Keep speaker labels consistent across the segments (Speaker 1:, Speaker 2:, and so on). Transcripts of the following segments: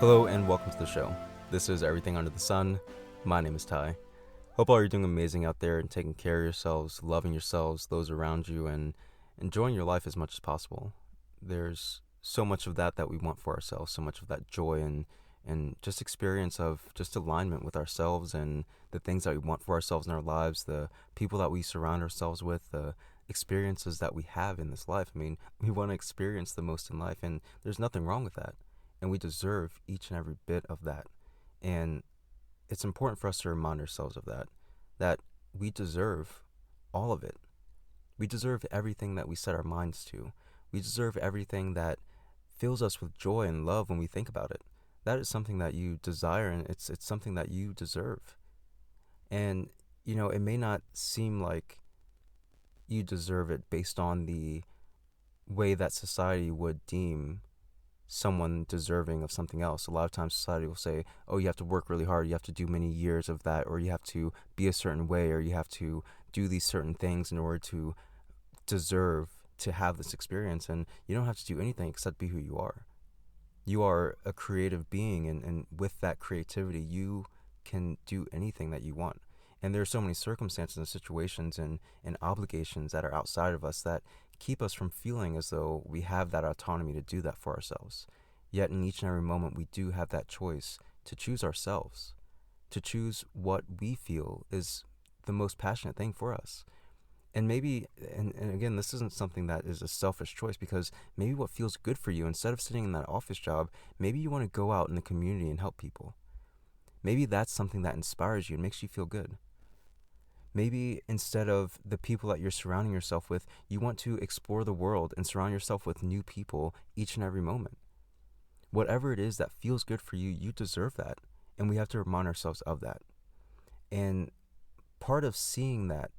Speaker 1: Hello and welcome to the show. This is Everything Under the Sun. My name is Ty. Hope all you're doing amazing out there and taking care of yourselves, loving yourselves, those around you, and enjoying your life as much as possible. There's so much of that we want for ourselves, so much of that joy and just experience of just alignment with ourselves and the things that we want for ourselves in our lives, the people that we surround ourselves with, the experiences that we have in this life. I mean, we want to experience the most in life, and there's nothing wrong with that, and we deserve each and every bit of that. And it's important for us to remind ourselves of that we deserve all of it. We deserve everything that we set our minds to. We deserve everything that fills us with joy and love when we think about it. That is something that you desire, and it's something that you deserve. And it may not seem like you deserve it based on the way that society would deem someone deserving of something else. A lot of times society will say, oh, you have to work really hard, you have to do many years of that, or you have to be a certain way, or you have to do these certain things in order to deserve to have this experience. And you don't have to do anything except be who you are. You are a creative being, and with that creativity, you can do anything that you want. And there are so many circumstances and situations and obligations that are outside of us that keep us from feeling as though we have that autonomy to do that for ourselves. Yet in each and every moment, we do have that choice to choose ourselves, to choose what we feel is the most passionate thing for us. And maybe, and again, this isn't something that is a selfish choice, because maybe what feels good for you, instead of sitting in that office job, maybe you want to go out in the community and help people. Maybe that's something that inspires you and makes you feel good. Maybe instead of the people that you're surrounding yourself with, you want to explore the world and surround yourself with new people each and every moment. Whatever it is that feels good for you, you deserve that. And we have to remind ourselves of that. And part of seeing that,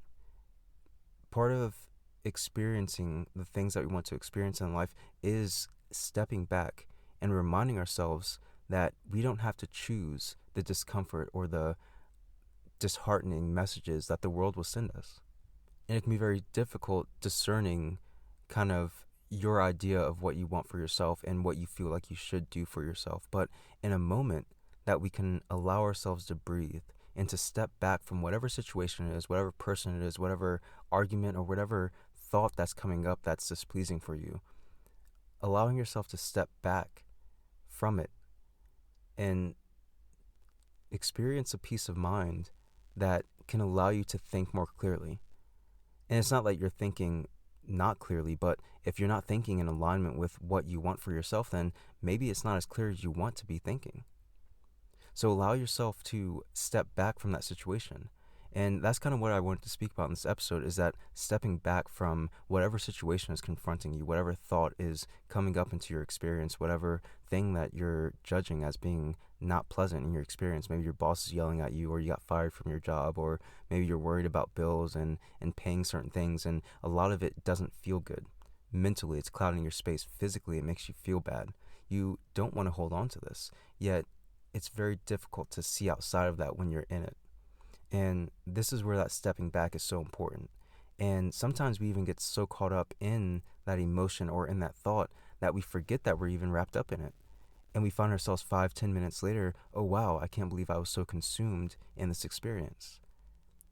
Speaker 1: part of experiencing the things that we want to experience in life, is stepping back and reminding ourselves that we don't have to choose the discomfort or the disheartening messages that the world will send us. And it can be very difficult discerning kind of your idea of what you want for yourself and what you feel like you should do for yourself. But in a moment that we can allow ourselves to breathe and to step back from whatever situation it is, whatever person it is, whatever argument or whatever thought that's coming up that's displeasing for you, allowing yourself to step back from it and experience a peace of mind that can allow you to think more clearly. And it's not like you're thinking not clearly, but if you're not thinking in alignment with what you want for yourself, then maybe it's not as clear as you want to be thinking. So allow yourself to step back from that situation. And that's kind of what I wanted to speak about in this episode, is that stepping back from whatever situation is confronting you, whatever thought is coming up into your experience, whatever thing that you're judging as being not pleasant in your experience. Maybe your boss is yelling at you, or you got fired from your job, or maybe you're worried about bills and paying certain things, and a lot of it doesn't feel good. Mentally, it's clouding your space. Physically, it makes you feel bad. You don't want to hold on to this, yet it's very difficult to see outside of that when you're in it. And this is where that stepping back is so important. And sometimes we even get so caught up in that emotion or in that thought that we forget that we're even wrapped up in it. And we find ourselves 5-10 minutes later, oh wow, I can't believe I was so consumed in this experience.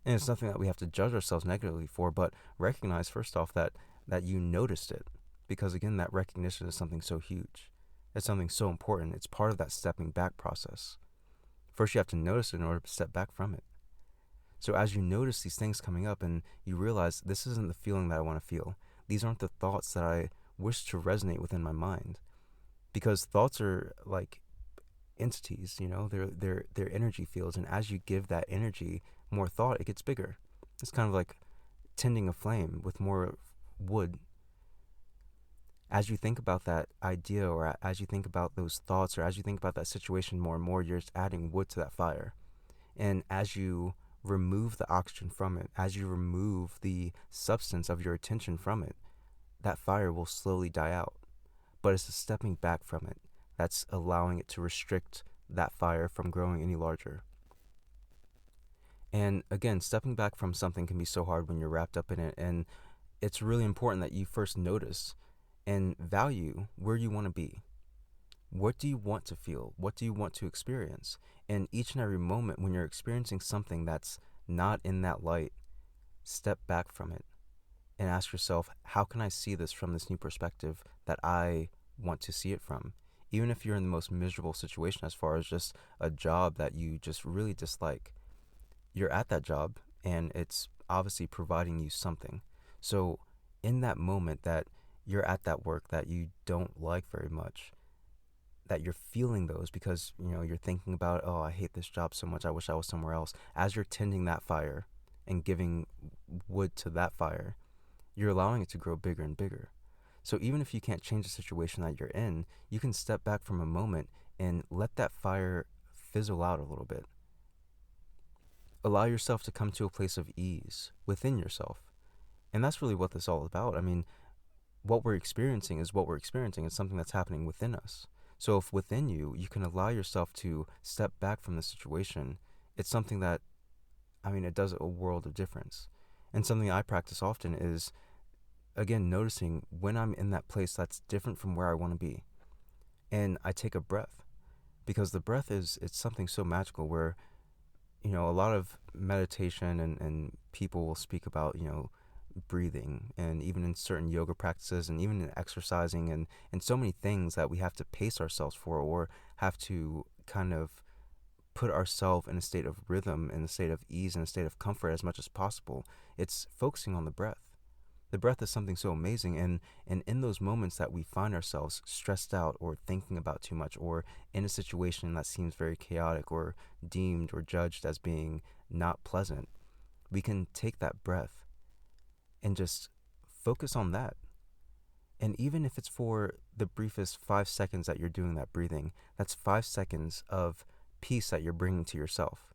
Speaker 1: And it's nothing that we have to judge ourselves negatively for, but recognize first off that you noticed it. Because again, that recognition is something so huge. It's something so important. It's part of that stepping back process. First, you have to notice it in order to step back from it. So as you notice these things coming up and you realize this isn't the feeling that I want to feel, these aren't the thoughts that I wish to resonate within my mind. Because thoughts are like entities, they're energy fields, and as you give that energy more thought, it gets bigger. It's kind of like tending a flame with more wood. As you think about that idea, or as you think about those thoughts, or as you think about that situation more and more, you're just adding wood to that fire. And as you remove the oxygen from it, as you remove the substance of your attention from it, that fire will slowly die out. But it's the stepping back from it that's allowing it to restrict that fire from growing any larger. And again, stepping back from something can be so hard when you're wrapped up in it, and it's really important that you first notice and value where you want to be. What do you want to feel? What do you want to experience? And each and every moment when you're experiencing something that's not in that light, step back from it and ask yourself, how can I see this from this new perspective that I want to see it from? Even if you're in the most miserable situation, as far as just a job that you just really dislike, you're at that job and it's obviously providing you something. So, in that moment that you're at that work that you don't like very much, that you're feeling those because you're thinking about, oh, I hate this job so much, I wish I was somewhere else. As you're tending that fire and giving wood to that fire, you're allowing it to grow bigger and bigger. So even if you can't change the situation that you're in, you can step back from a moment and let that fire fizzle out a little bit. Allow yourself to come to a place of ease within yourself. And that's really what this is all about. I mean, what we're experiencing is what we're experiencing. It's something that's happening within us. So if within you, you can allow yourself to step back from the situation, it's something that, it does a world of difference. And something I practice often is, again, noticing when I'm in that place that's different from where I want to be. And I take a breath, because the breath it's something so magical where, a lot of meditation and people will speak about, breathing, and even in certain yoga practices and even in exercising and so many things that we have to pace ourselves for, or have to kind of put ourselves in a state of rhythm, in a state of ease, in a state of comfort as much as possible. It's focusing on the breath. The breath is something so amazing, and in those moments that we find ourselves stressed out or thinking about too much, or in a situation that seems very chaotic or deemed or judged as being not pleasant, we can take that breath and just focus on that. And even if it's for the briefest 5 seconds that you're doing that breathing, that's 5 seconds of peace that you're bringing to yourself.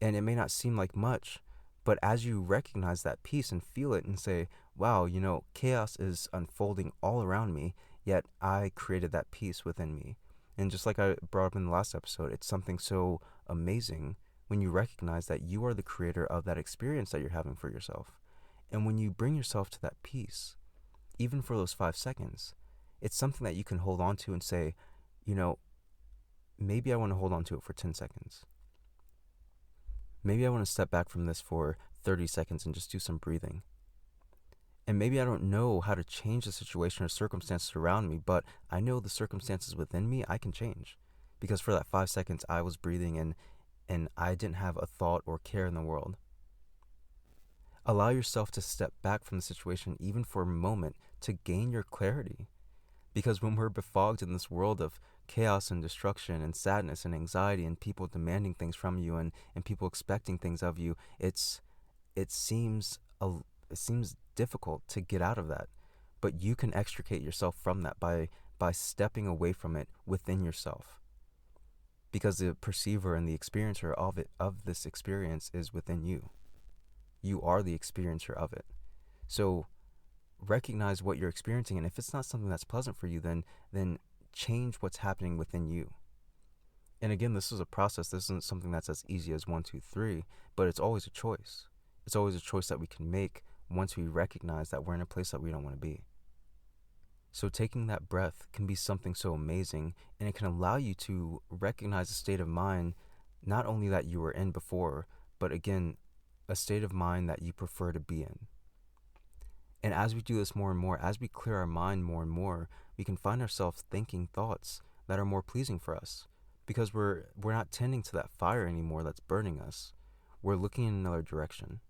Speaker 1: And it may not seem like much, but as you recognize that peace and feel it and say, wow, chaos is unfolding all around me, yet I created that peace within me. And just like I brought up in the last episode, it's something so amazing when you recognize that you are the creator of that experience that you're having for yourself. And when you bring yourself to that peace, even for those 5 seconds, it's something that you can hold on to and say, maybe I want to hold on to it for 10 seconds. Maybe I want to step back from this for 30 seconds and just do some breathing. And maybe I don't know how to change the situation or circumstances around me, but I know the circumstances within me I can change. Because for that 5 seconds, I was breathing and I didn't have a thought or care in the world. Allow yourself to step back from the situation even for a moment to gain your clarity. Because when we're befogged in this world of chaos and destruction and sadness and anxiety and people demanding things from you and people expecting things of you, it seems difficult to get out of that. But you can extricate yourself from that by stepping away from it within yourself. Because the perceiver and the experiencer of this experience is within you. You are the experiencer of it. So recognize what you're experiencing, and if it's not something that's pleasant for you, then change what's happening within you. And again, this is a process. This isn't something that's as easy as 1, 2, 3, but it's always a choice. It's always a choice that we can make once we recognize that we're in a place that we don't want to be. So taking that breath can be something so amazing, and it can allow you to recognize a state of mind, not only that you were in before, but again, a state of mind that you prefer to be in. And as we do this more and more, as we clear our mind more and more, we can find ourselves thinking thoughts that are more pleasing for us, because we're not tending to that fire anymore that's burning us. We're looking in another direction.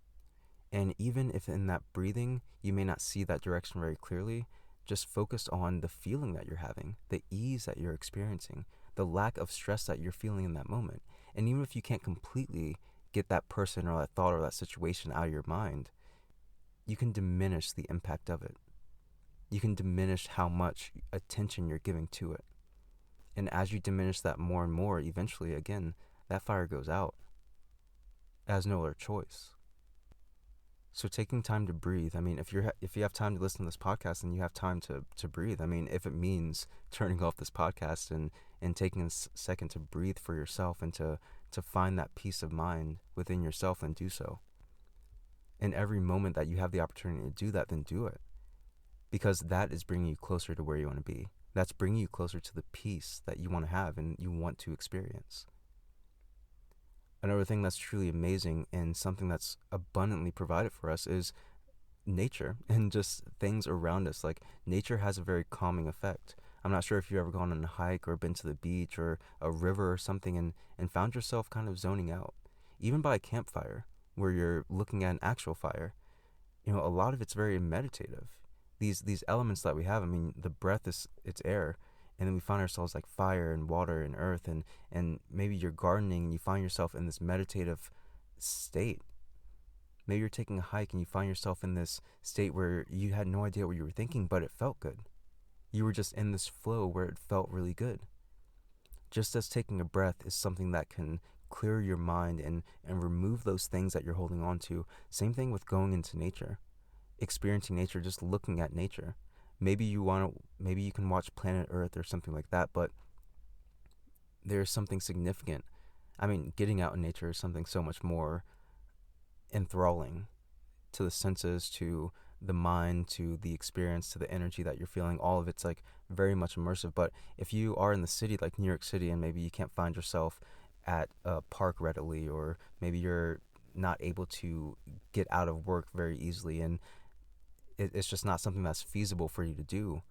Speaker 1: And even if in that breathing you may not see that direction very clearly, just focus on the feeling that you're having, the ease that you're experiencing, the lack of stress that you're feeling in that moment. And even if you can't completely get that person or that thought or that situation out of your mind, you can diminish the impact of it. You can diminish how much attention you're giving to it. And as you diminish that more and more, eventually, again, that fire goes out. It has no other choice. So taking time to breathe, if you have time to listen to this podcast, then you have time to breathe. If it means turning off this podcast and taking a second to breathe for yourself and to find that peace of mind within yourself, then do so. And every moment that you have the opportunity to do that, then do it. Because that is bringing you closer to where you want to be. that's bringing you closer to the peace that you want to have and you want to experience. Another thing that's truly amazing and something that's abundantly provided for us is nature and just things around us. Like, nature has a very calming effect. I'm not sure if you've ever gone on a hike or been to the beach or a river or something and found yourself kind of zoning out. Even by a campfire where you're looking at an actual fire, a lot of it's very meditative. These elements that we have, I mean, the breath is it's air, and then we find ourselves like fire and water and earth, and maybe you're gardening and you find yourself in this meditative state. Maybe you're taking a hike and you find yourself in this state where you had no idea what you were thinking, but it felt good. You were just in this flow where it felt really good. Just as taking a breath is something that can clear your mind and remove those things that you're holding on to. Same thing with going into nature, experiencing nature, just looking at nature. Maybe you can watch Planet Earth or something like that, but there's something significant. I mean, getting out in nature is something so much more enthralling to the senses, to the mind, to the experience, to the energy that you're feeling. All of it's like very much immersive. But if you are in the city, like New York City, and maybe you can't find yourself at a park readily, or maybe you're not able to get out of work very easily, and it's just not something that's feasible for you to do.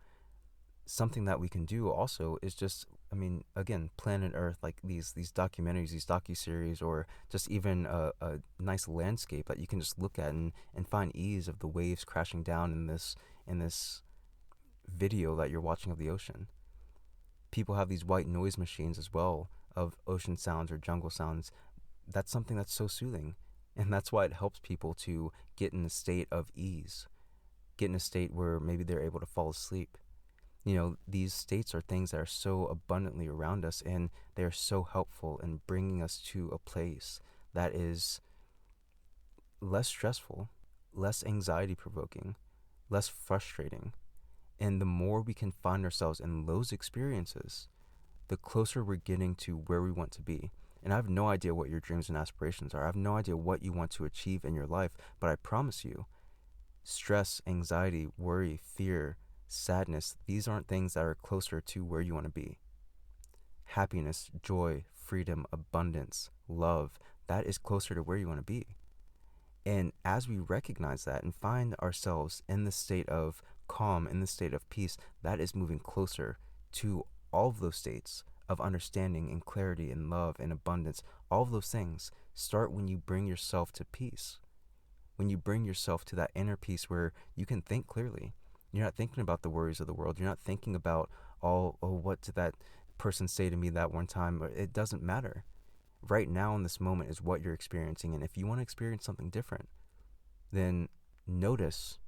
Speaker 1: Something that we can do also is just, I mean, again, Planet Earth, like these documentaries, these docuseries, or just even a nice landscape that you can just look at and find ease of the waves crashing down in this video that you're watching of the ocean. People have these white noise machines as well of ocean sounds or jungle sounds. That's something that's so soothing, and that's why it helps people to get in a state of ease, get in a state where maybe they're able to fall asleep. These states are things that are so abundantly around us, and they are so helpful in bringing us to a place that is less stressful, less anxiety provoking, less frustrating. And the more we can find ourselves in those experiences, the closer we're getting to where we want to be. And I have no idea what your dreams and aspirations are. I have no idea what you want to achieve in your life, but I promise you, stress, anxiety, worry, fear, sadness, these aren't things that are closer to where you want to be. Happiness, joy, freedom, abundance, love, that is closer to where you want to be. And as we recognize that and find ourselves in the state of calm, in the state of peace, that is moving closer to all of those states of understanding and clarity and love and abundance. All of those things start when you bring yourself to peace, when you bring yourself to that inner peace where you can think clearly. You're not thinking about the worries of the world. You're not thinking about, what did that person say to me that one time? It doesn't matter. Right now in this moment is what you're experiencing. And if you want to experience something different, then notice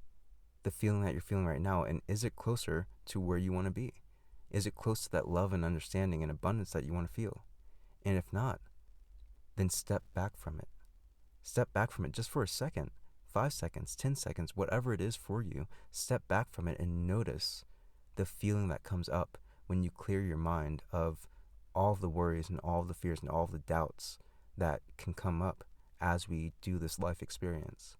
Speaker 1: the feeling that you're feeling right now. And is it closer to where you want to be? Is it close to that love and understanding and abundance that you want to feel? And if not, then step back from it. Step back from it just for a second. 5 seconds, 10 seconds, whatever it is for you, step back from it and notice the feeling that comes up when you clear your mind of all of the worries and all of the fears and all of the doubts that can come up as we do this life experience.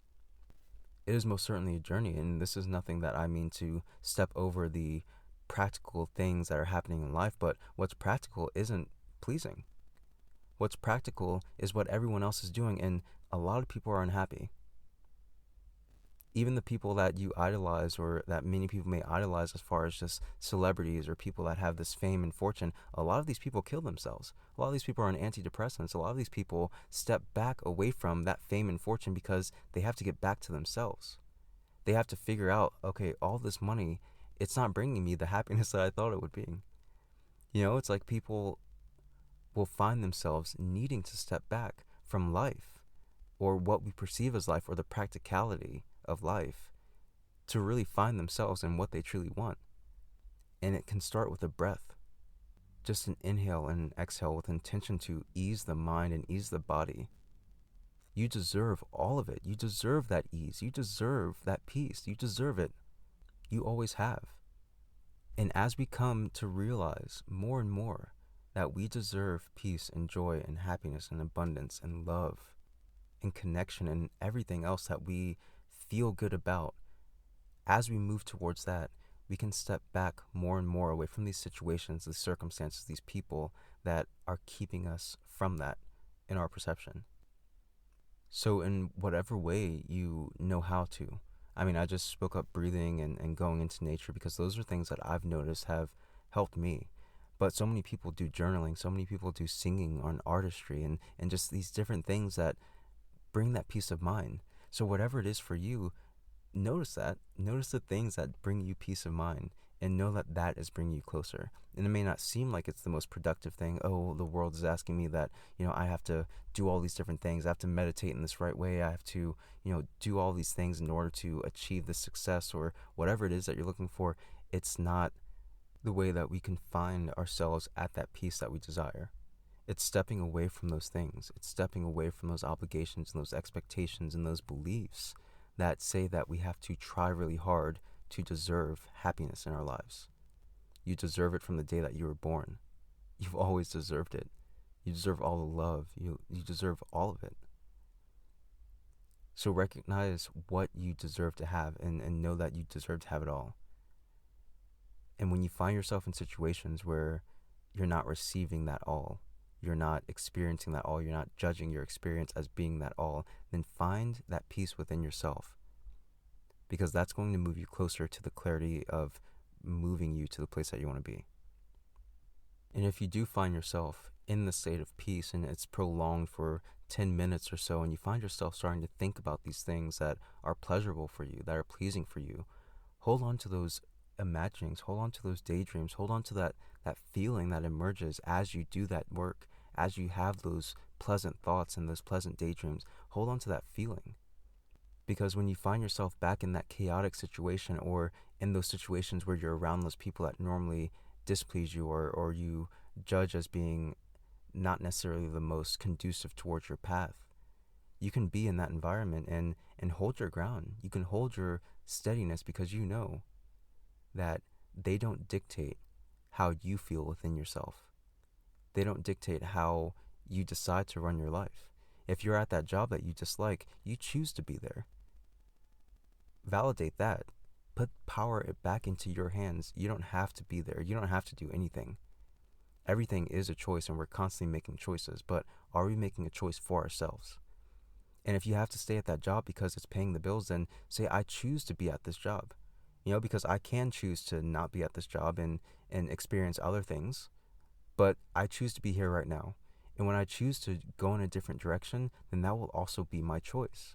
Speaker 1: It is most certainly a journey, and this is nothing that I mean to step over the practical things that are happening in life, but what's practical isn't pleasing. What's practical is what everyone else is doing, and a lot of people are unhappy. Even the people that you idolize, or that many people may idolize as far as just celebrities or people that have this fame and fortune, a lot of these people kill themselves. A lot of these people are on antidepressants. A lot of these people step back away from that fame and fortune because they have to get back to themselves. They have to figure out, okay, all this money, it's not bringing me the happiness that I thought it would be. It's like people will find themselves needing to step back from life, or what we perceive as life, or the practicality of life, to really find themselves in what they truly want. And it can start with a breath, just an inhale and an exhale with intention to ease the mind and ease the body. You deserve all of it. You deserve that ease. You deserve that peace. You deserve it. You always have. And as we come to realize more and more that we deserve peace and joy and happiness and abundance and love and connection and everything else that we feel good about, as we move towards that, we can step back more and more away from these situations, these circumstances, these people that are keeping us from that in our perception. So, in whatever way you know how to, I mean, I just spoke up breathing and going into nature because those are things that I've noticed have helped me. But so many people do journaling, so many people do singing on artistry and just these different things that bring that peace of mind. So, whatever it is for you, notice that. Notice the things that bring you peace of mind and know that that is bringing you closer. And it may not seem like it's the most productive thing. Oh, the world is asking me that, I have to do all these different things. I have to meditate in this right way. I have to, do all these things in order to achieve the success or whatever it is that you're looking for. It's not the way that we can find ourselves at that peace that we desire. It's stepping away from those things. It's stepping away from those obligations and those expectations and those beliefs that say that we have to try really hard to deserve happiness in our lives. You deserve it from the day that you were born. You've always deserved it. You deserve all the love. You deserve all of it. So recognize what you deserve to have and know that you deserve to have it all. And when you find yourself in situations where you're not receiving that all, you're not experiencing that all, you're not judging your experience as being that all, then find that peace within yourself. Because that's going to move you closer to the clarity of moving you to the place that you want to be. And if you do find yourself in the state of peace and it's prolonged for 10 minutes or so, and you find yourself starting to think about these things that are pleasurable for you, that are pleasing for you, hold on to those imaginings, hold on to those daydreams, hold on to that feeling that emerges as you do that work, as you have those pleasant thoughts and those pleasant daydreams. Hold on to that feeling. Because when you find yourself back in that chaotic situation or in those situations where you're around those people that normally displease you or you judge as being not necessarily the most conducive towards your path, you can be in that environment and hold your ground. You can hold your steadiness because you know that they don't dictate how you feel within yourself. They don't dictate how you decide to run your life. If you're at that job that you dislike, you choose to be there. Validate that. Put power back into your hands. You don't have to be there. You don't have to do anything. Everything is a choice and we're constantly making choices, but are we making a choice for ourselves? And if you have to stay at that job because it's paying the bills, then say, I choose to be at this job. Because I can choose to not be at this job and experience other things, but I choose to be here right now. And when I choose to go in a different direction, then that will also be my choice.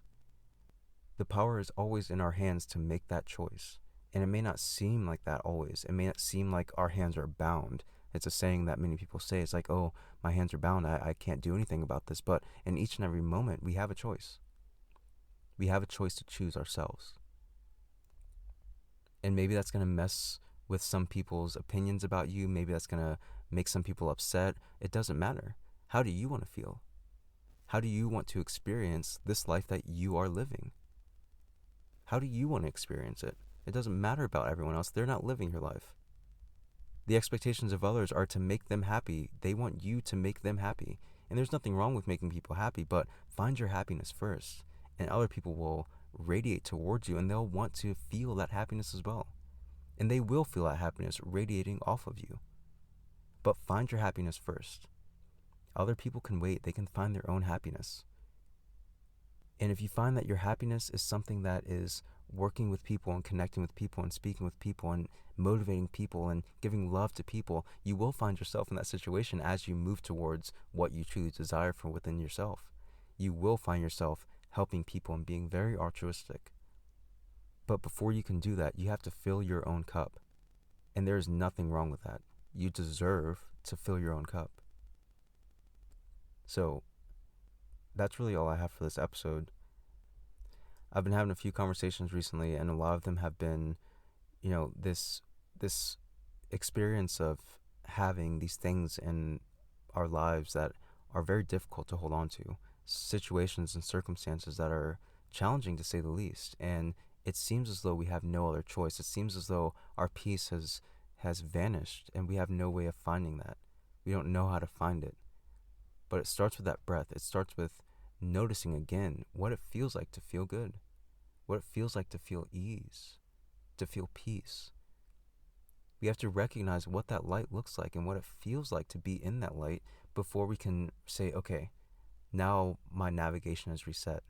Speaker 1: The power is always in our hands to make that choice. And it may not seem like that always. It may not seem like our hands are bound. It's a saying that many people say. It's like, oh, my hands are bound. I can't do anything about this. But in each and every moment, we have a choice. We have a choice to choose ourselves. And maybe that's going to mess with some people's opinions about you. Maybe that's going to make some people upset. It doesn't matter. How do you want to feel? How do you want to experience this life that you are living? How do you want to experience it? It doesn't matter about everyone else. They're not living your life. The expectations of others are to make them happy. They want you to make them happy. And there's nothing wrong with making people happy, but find your happiness first. And other people will radiate towards you and they'll want to feel that happiness as well. And they will feel that happiness radiating off of you. But find your happiness first. Other people can wait. They can find their own happiness. And if you find that your happiness is something that is working with people and connecting with people and speaking with people and motivating people and giving love to people, you will find yourself in that situation as you move towards what you truly desire from within yourself. You will find yourself helping people and being very altruistic. But before you can do that, you have to fill your own cup. And there is nothing wrong with that. You deserve to fill your own cup. So that's really all I have for this episode. I've been having a few conversations recently, and a lot of them have been, this experience of having these things in our lives that are very difficult to hold on to, situations and circumstances that are challenging to say the least, and it seems as though we have no other choice. It seems as though our peace has vanished, and we have no way of finding that. We don't know how to find it. But it starts with that breath. It starts with noticing again what it feels like to feel good, what it feels like to feel ease, to feel peace. We have to recognize what that light looks like and what it feels like to be in that light before we can say, okay, now my navigation is reset.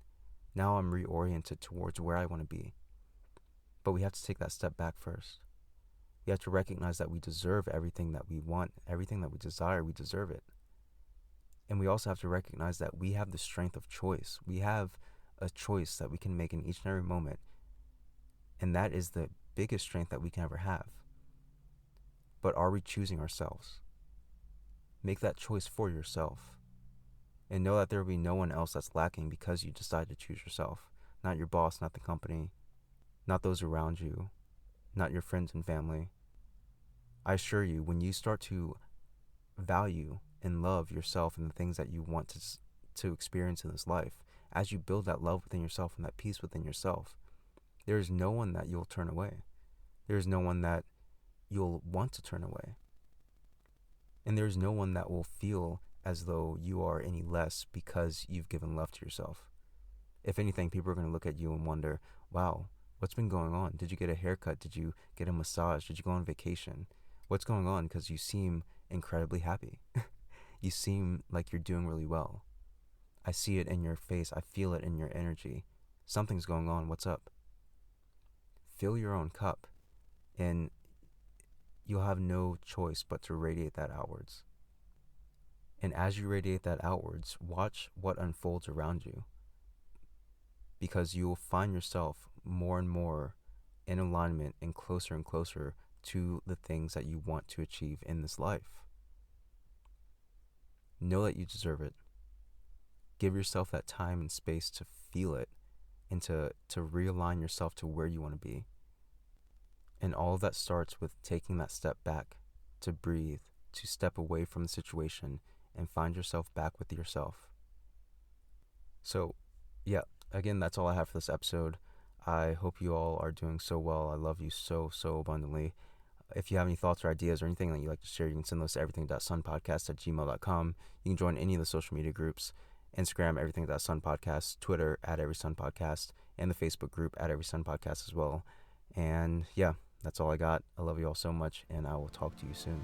Speaker 1: Now I'm reoriented towards where I want to be. But we have to take that step back first. We have to recognize that we deserve everything that we want, everything that we desire, we deserve it. And we also have to recognize that we have the strength of choice. We have a choice that we can make in each and every moment. And that is the biggest strength that we can ever have. But are we choosing ourselves? Make that choice for yourself. And know that there will be no one else that's lacking because you decide to choose yourself. Not your boss, not the company, not those around you, not your friends and family. I assure you, when you start to value and love yourself and the things that you want to experience in this life, as you build that love within yourself and that peace within yourself, there is no one that you'll turn away. There is no one that you'll want to turn away. And there is no one that will feel as though you are any less because you've given love to yourself. If anything, people are going to look at you and wonder, wow, what's been going on? Did you get a haircut? Did you get a massage? Did you go on vacation? What's going on? Because you seem incredibly happy. You seem like you're doing really well. I see it in your face. I feel it in your energy. Something's going on. What's up? Fill your own cup, and you'll have no choice but to radiate that outwards. And as you radiate that outwards, watch what unfolds around you, because you will find yourself more and more in alignment and closer to the things that you want to achieve in this life. Know that you deserve it. Give yourself that time and space to feel it and to realign yourself to where you want to be. And all of that starts with taking that step back, to breathe, to step away from the situation and find yourself back with yourself. So, yeah, again, that's all I have for this episode. I hope you all are doing so well. I love you so abundantly. If you have any thoughts or ideas or anything that you'd like to share, you can send those to everything.sunpodcast@gmail.com. You can join any of the social media groups: Instagram, everything.sunpodcast, Twitter, @everysunpodcast, and the Facebook group, @everysunpodcast as well. And yeah, that's all I got. I love you all so much, and I will talk to you soon.